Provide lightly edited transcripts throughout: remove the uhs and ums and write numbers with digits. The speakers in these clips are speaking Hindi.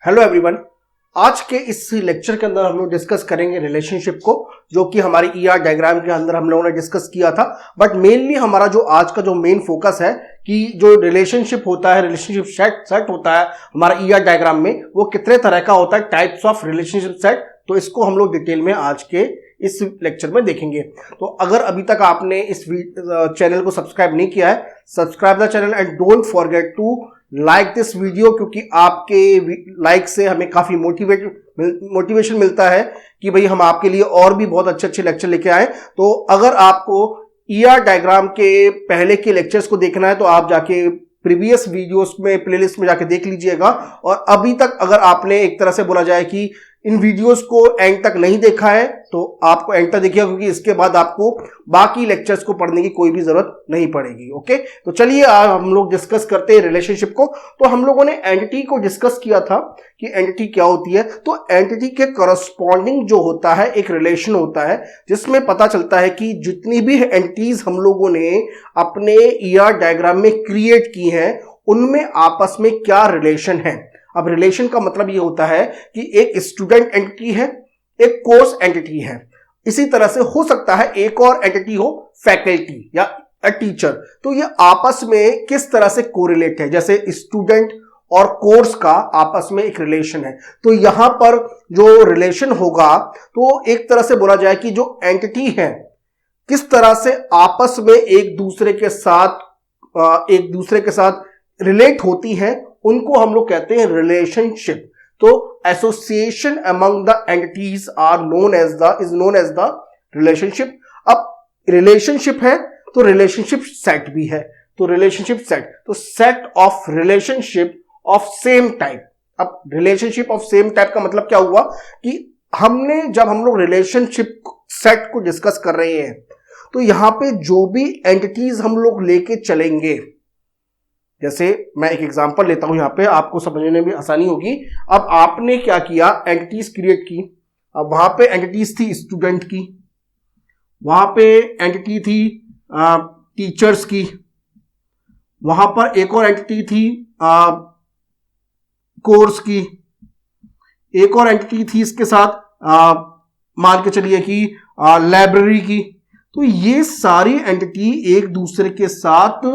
Hello everyone. आज के इस लेक्चर के अंदर हम लोग डिस्कस करेंगे रिलेशनशिप को, जो कि हमारी ईआर डायग्राम के अंदर हम लोगों ने डिस्कस किया था। बट मेनली हमारा जो आज का जो मेन फोकस है कि जो रिलेशनशिप होता है, रिलेशनशिप सेट होता है हमारा ईआर डायग्राम में, वो कितने तरह का होता है, टाइप्स ऑफ रिलेशनशिप सेट। तो इसको हम लोग डिटेल में आज के इस लेक्चर में देखेंगे। तो अगर अभी तक आपने इस चैनल को सब्सक्राइब नहीं किया है, subscribe the channel and don't forget to like this video, क्योंकि आपके लाइक से हमें काफी मोटिवेशन मिलता है कि भाई हम आपके लिए और भी बहुत अच्छे अच्छे लेक्चर लेके आए। तो अगर आपको ईआर डायग्राम के पहले के लेक्चर्स को देखना है तो आप जाके प्रीवियस वीडियोस में प्लेलिस्ट में जाके देख लीजिएगा। और अभी तक अगर आपने एक तरह से बोला जाए कि इन वीडियोस को एंड तक नहीं देखा है तो आपको एंड तक देखिएगा, क्योंकि इसके बाद आपको बाकी लेक्चर्स को पढ़ने की कोई भी जरूरत नहीं पड़ेगी। ओके, तो चलिए आज हम लोग डिस्कस करते हैं रिलेशनशिप को। तो हम लोगों ने एंटिटी को डिस्कस किया था कि एंटिटी क्या होती है। तो एंटिटी के करस्पॉन्डिंग जो होता है एक रिलेशन होता है, जिसमें पता चलता है कि जितनी भी एंटिटीज हम लोगों ने अपने ईआर डायग्राम में क्रिएट की हैं उनमें आपस में क्या रिलेशन है। अब रिलेशन का मतलब ये होता है कि एक स्टूडेंट एंटिटी है, एक कोर्स एंटिटी है। इसी तरह से हो सकता है एक और एंटिटी हो, फैकल्टी या टीचर। तो ये आपस में किस तरह से कोरिलेट है, जैसे स्टूडेंट और कोर्स का आपस में एक रिलेशन है। तो यहां पर जो रिलेशन होगा तो एक तरह से बोला जाए कि जो एंटिटी है किस तरह से आपस में एक दूसरे के साथ रिलेट होती है, उनको हम लोग कहते हैं रिलेशनशिप। तो association among the entities is known as the relationship. अब रिलेशनशिप है तो रिलेशनशिप सेट भी है। तो रिलेशनशिप सेट, तो set of relationship of same type. अब रिलेशनशिप ऑफ सेम टाइप का मतलब क्या हुआ कि जब हम लोग रिलेशनशिप सेट को डिस्कस कर रहे हैं तो यहां पे जो भी एंटिटीज हम लोग लेके चलेंगे, जैसे मैं एक एग्जांपल लेता हूं यहां पे, आपको समझने में भी आसानी होगी। अब आपने क्या किया, एंटिटीज क्रिएट की। अब वहां पे एंटिटीज थी स्टूडेंट की, वहां पे एंटिटी थी टीचर्स की, वहां पर एक और एंटिटी थी कोर्स की, एक और एंटिटी थी इसके साथ मान के चलिए कि लाइब्रेरी की। तो ये सारी एंटिटी एक दूसरे के साथ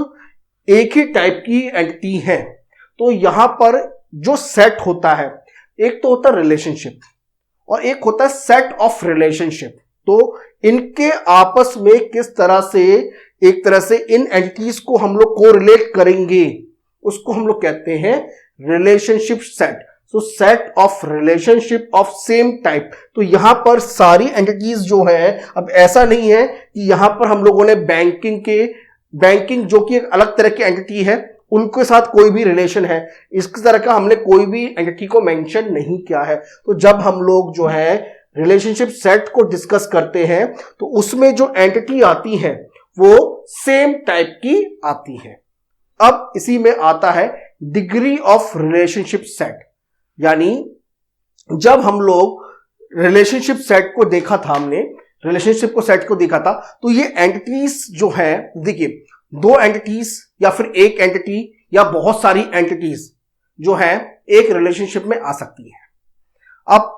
एक ही टाइप की एंटिटी है। तो यहां पर जो सेट होता है, एक तो होता है रिलेशनशिप और एक होता है सेट ऑफ रिलेशनशिप। तो इनके आपस में किस तरह से एक तरह से इन एंटिटीज को हम लोग कोरिलेट करेंगे, उसको हम लोग कहते हैं relationship set. So set of relationship of same type. तो यहां पर सारी एंटिटीज जो है, अब ऐसा नहीं है कि यहां पर हम लोगों ने बैंकिंग जो कि एक अलग तरह की एंटिटी है, उनके साथ कोई भी रिलेशन है, इस तरह का हमने कोई भी एंटिटी को मेंशन नहीं किया है। तो जब हम लोग जो है रिलेशनशिप सेट को डिस्कस करते हैं तो उसमें जो एंटिटी आती है वो सेम टाइप की आती है। अब इसी में आता है डिग्री ऑफ रिलेशनशिप सेट, यानी जब हम लोग रिलेशनशिप सेट को देखा था, हमने रिलेशनशिप को सेट को देखा था, तो ये एंटिटीज जो है, देखिए दो एंटिटीज या फिर एक एंटिटी या बहुत सारी एंटिटीज जो है एक रिलेशनशिप में आ सकती है। अब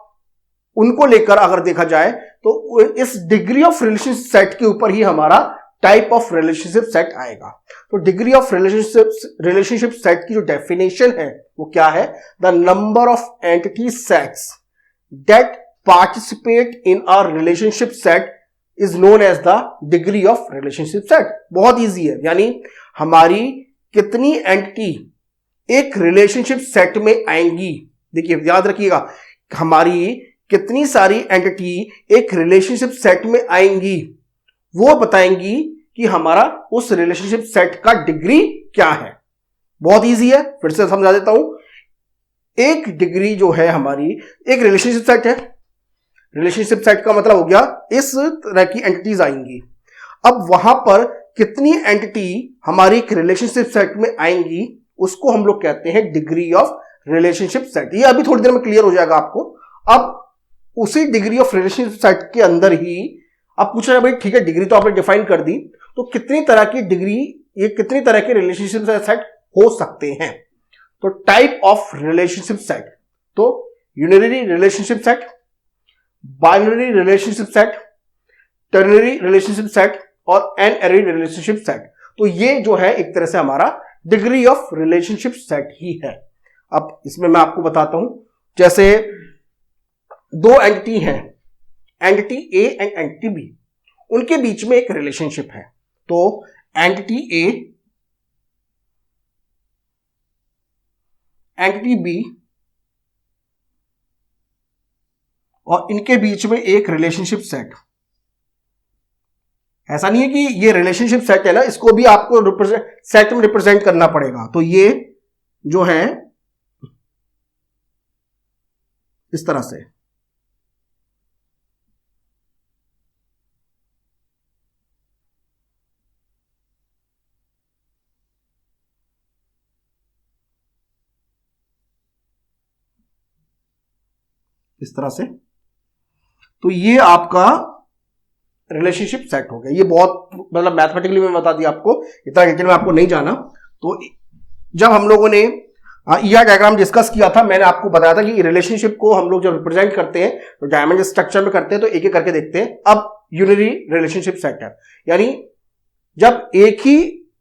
उनको लेकर अगर देखा जाए तो इस डिग्री ऑफ रिलेशनशिप सेट के ऊपर ही हमारा टाइप ऑफ रिलेशनशिप सेट आएगा। तो डिग्री ऑफ रिलेशनशिप सेट की जो डेफिनेशन है वो क्या है, the number of entity sets that participate in a relationship set is known as the degree of relationship set। बहुत इजी है, यानी हमारी कितनी एंटिटी एक रिलेशनशिप सेट में आएंगी। देखिए याद रखिएगा, हमारी कितनी सारी एंटिटी एक रिलेशनशिप सेट में आएंगी वो बताएंगी कि हमारा उस रिलेशनशिप सेट का डिग्री क्या है। बहुत इजी है, फिर से समझा देता हूं। एक डिग्री जो है हमारी, एक रिलेशनशिप सेट है, रिलेशनशिप सेट का मतलब हो गया इस तरह की एंटिटीज आएंगी। अब वहां पर कितनी एंटिटी हमारी एक रिलेशनशिप सेट में आएंगी उसको हम लोग कहते हैं डिग्री ऑफ रिलेशनशिप सेट। ये अभी थोड़ी देर में क्लियर हो जाएगा आपको। अब उसी डिग्री ऑफ रिलेशनशिप सेट के अंदर ही अब पूछ रहे हैं भाई ठीक है, डिग्री तो आपने डिफाइन कर दी, तो कितनी तरह की डिग्री, ये कितनी तरह के रिलेशनशिप सेट हो सकते हैं। तो टाइप ऑफ रिलेशनशिप सेट, तो unary relationship set, binary relationship set, ternary relationship set और एन एरी रिलेशनशिप सेट। तो ये जो है एक तरह से हमारा डिग्री ऑफ रिलेशनशिप सेट ही है। अब इसमें मैं आपको बताता हूं, जैसे दो एंटिटी हैं, entity A and entity B, उनके बीच में एक रिलेशनशिप है। तो एंटिटी ए, एंटिटी बी और इनके बीच में एक रिलेशनशिप सेट। ऐसा नहीं है कि ये रिलेशनशिप सेट है ना, इसको भी आपको सेट में रिप्रेजेंट करना पड़ेगा। तो ये जो है इस तरह से, इस तरह से। तो ये आपका रिलेशनशिप सेट हो गया। ये बहुत मतलब मैथमेटिकली मैं बता दिया आपको, इतना डिटेल में आपको नहीं जाना। तो जब हम लोगों ने ईआर डायग्राम डिस्कस किया था, मैंने आपको बताया था कि रिलेशनशिप को हम लोग जब रिप्रेजेंट करते हैं तो डायमंड स्ट्रक्चर में करते हैं, तो एक एक करके देखते हैं। अब यूनिनरी रिलेशनशिप सेट है, यानी जब एक ही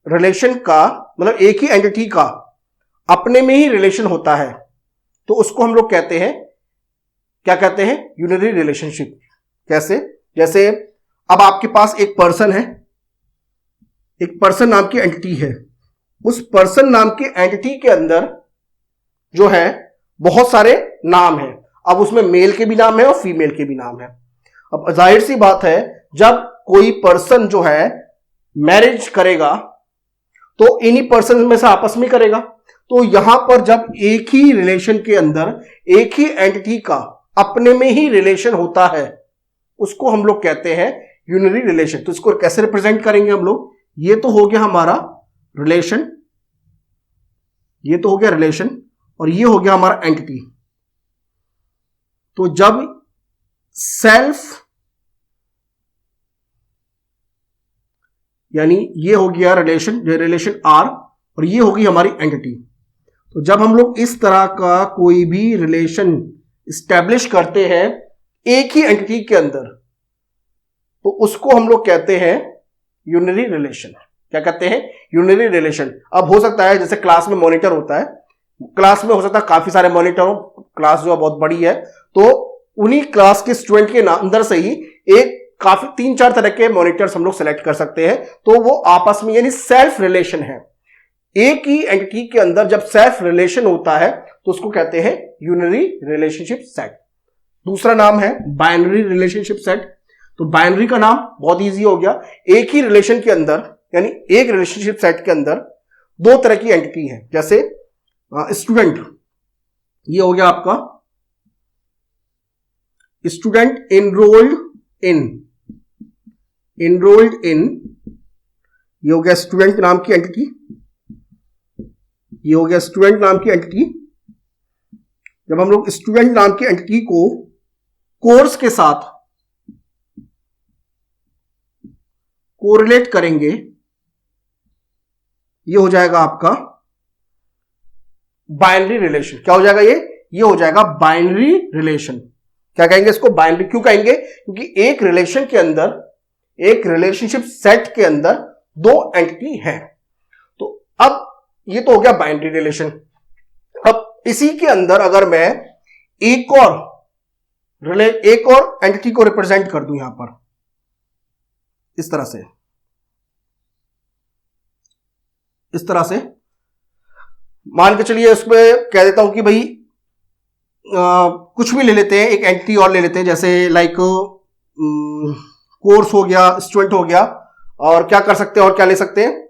रिलेशन का मतलब एक ही एंटिटी का अपने में ही रिलेशन होता है तो उसको हम लोग कहते हैं, क्या कहते हैं, यूनिनरी रिलेशनशिप। कैसे? जैसे अब आपके पास एक पर्सन है, एक पर्सन नाम की एंटिटी है, उस पर्सन नाम की एंटिटी के अंदर जो है बहुत सारे नाम हैं। अब उसमें मेल के भी नाम है और फीमेल के भी नाम है। अब जाहिर सी बात है, जब कोई पर्सन जो है मैरिज करेगा तो इन्हीं पर्सन में से आपस में करेगा। तो यहां पर जब एक ही रिलेशन के अंदर एक ही एंटिटी का अपने में ही रिलेशन होता है उसको हम लोग कहते हैं यूनिनरी रिलेशन। तो इसको कैसे रिप्रेजेंट करेंगे हम लोग? ये तो हो गया हमारा रिलेशन, ये तो हो गया रिलेशन, और ये हो गया हमारा एंटिटी। तो जब सेल्फ, यानी ये हो गया रिलेशन, जो रिलेशन आर, और ये होगी हमारी एंटिटी। तो जब हम लोग इस तरह का कोई भी रिलेशन इस्टेब्लिश करते हैं एक ही एंटिटी के अंदर तो उसको हम लोग कहते हैं यूनिनरी रिलेशन। क्या कहते हैं? यूनिनरी रिलेशन। अब हो सकता है जैसे क्लास में मॉनिटर होता है, क्लास में हो सकता है काफी सारे मॉनिटर हो, क्लास जो है बहुत बड़ी है, तो उन्हीं क्लास के स्टूडेंट के अंदर से ही एक काफी 3-4 तरह के मॉनिटर्स हम लोग सेलेक्ट कर सकते हैं। तो वो आपस में यानी सेल्फ रिलेशन है। एक ही एंटिटी के अंदर जब सेल्फ रिलेशन होता है तो उसको कहते हैं यूनिनरी रिलेशनशिप सेट। दूसरा नाम है बाइनरी रिलेशनशिप सेट। तो बाइनरी का नाम बहुत इजी हो गया, एक ही रिलेशन के अंदर यानी एक रिलेशनशिप सेट के अंदर दो तरह की एंटिटी है। जैसे स्टूडेंट, ये हो गया आपका स्टूडेंट इनरोल्ड इन, ये हो गया स्टूडेंट नाम की एंटिटी, ये हो गया स्टूडेंट नाम की एंटिटी। जब हम लोग स्टूडेंट नाम की एंटिटी को कोर्स के साथ कोरिलेट करेंगे, ये हो जाएगा आपका बाइनरी रिलेशन। क्या हो जाएगा? ये हो जाएगा बाइनरी रिलेशन। क्या कहेंगे इसको? बाइनरी। क्यों कहेंगे? क्योंकि एक रिलेशन के अंदर, एक रिलेशनशिप सेट के अंदर दो एंटिटी है। तो अब ये तो हो गया बाइनरी रिलेशन। अब इसी के अंदर अगर मैं एक और एंटिटी को रिप्रेजेंट कर दूं, यहां पर इस तरह से, इस तरह से मान के चलिए उसमें कह देता हूं कि भाई कुछ भी ले लेते हैं, एक एंटिटी और ले लेते हैं, जैसे लाइक कोर्स हो गया, स्टूडेंट हो गया, और क्या कर सकते हैं, और क्या ले सकते हैं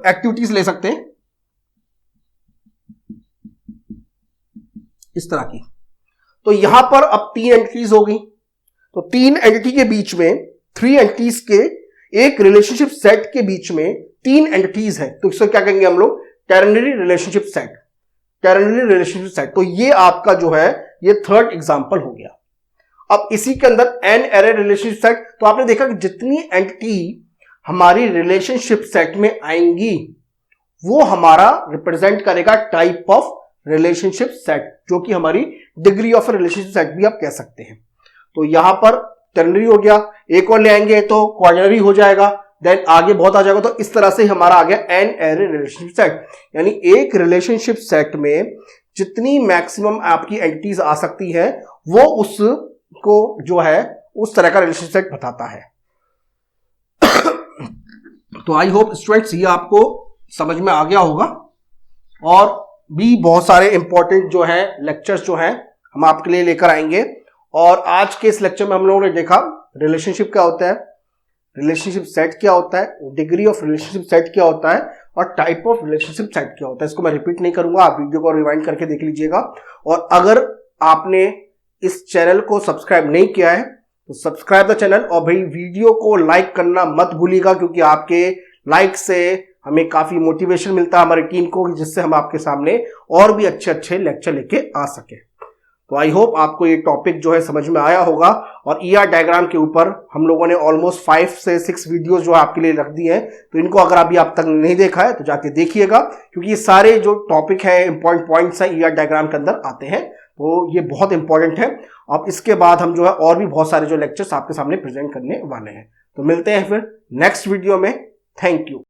एक्टिविटीज ले सकते हैं इस तरह की। तो यहां पर अब 3 एंटिटीज हो गई। तो 3 एंटिटी के बीच में, 3 एंटिटीज के एक रिलेशनशिप सेट के बीच में 3 एंटिटीज है, तो इसको क्या कहेंगे हम लोग? Ternary relationship set. Ternary relationship set. तो ये आपका जो है ये थर्ड एग्जांपल हो गया। अब इसी के अंदर एन एरे रिलेशनशिप सेट। तो आपने देखा कि जितनी एंटिटी हमारी रिलेशनशिप सेट में आएंगी वो हमारा रिप्रेजेंट करेगा टाइप ऑफ रिलेशनशिप सेट, जो कि हमारी डिग्री ऑफ रिलेशनशिप सेट भी आप कह सकते हैं। तो यहां पर टर्नरी हो गया, एक और ले आएंगे तो क्वार्नरी हो जाएगा, देन आगे बहुत आ जाएगा। तो इस तरह से हमारा आ गया एन एरे रिलेशनशिप सेट, यानी एक रिलेशनशिप सेट में जितनी मैक्सिमम आपकी एंटिटीज आ सकती है वो उसको जो है उस तरह का रिलेशनशिप सेट बताता है। तो आई होप स्टूडेंट्स ये आपको समझ में आ गया होगा, और भी बहुत सारे इंपॉर्टेंट जो है लेक्चर्स जो है हम आपके लिए लेकर आएंगे। और आज के इस लेक्चर में हम लोगों ने देखा रिलेशनशिप क्या होता है, रिलेशनशिप सेट क्या होता है, डिग्री ऑफ रिलेशनशिप सेट क्या होता है, और टाइप ऑफ रिलेशनशिप सेट क्या होता है। इसको मैं रिपीट नहीं करूंगा, आप वीडियो को रिवाइंड करके देख लीजिएगा। और अगर आपने इस चैनल को सब्सक्राइब नहीं किया है तो सब्सक्राइब द चैनल, और भाई वीडियो को लाइक करना मत भूलिएगा, क्योंकि आपके लाइक से हमें काफी मोटिवेशन मिलता है हमारी टीम को, जिससे हम आपके सामने और भी अच्छे अच्छे लेक्चर लेके आ सके। तो आई होप आपको ये टॉपिक जो है समझ में आया होगा। और ईआर डायग्राम के ऊपर हम लोगों ने ऑलमोस्ट 5 से 6 वीडियोस जो आपके लिए रख दी हैं, तो इनको अगर अभी आप तक नहीं देखा है तो जाके देखिएगा, क्योंकि ये सारे जो टॉपिक है इंपॉर्टेंट पॉइंट्स है ईआर डायग्राम के अंदर आते हैं, तो ये बहुत इंपॉर्टेंट है। अब इसके बाद हम जो है और भी बहुत सारे जो लेक्चर्स आपके सामने प्रेजेंट करने वाले हैं। तो मिलते हैं फिर नेक्स्ट वीडियो में। Thank you.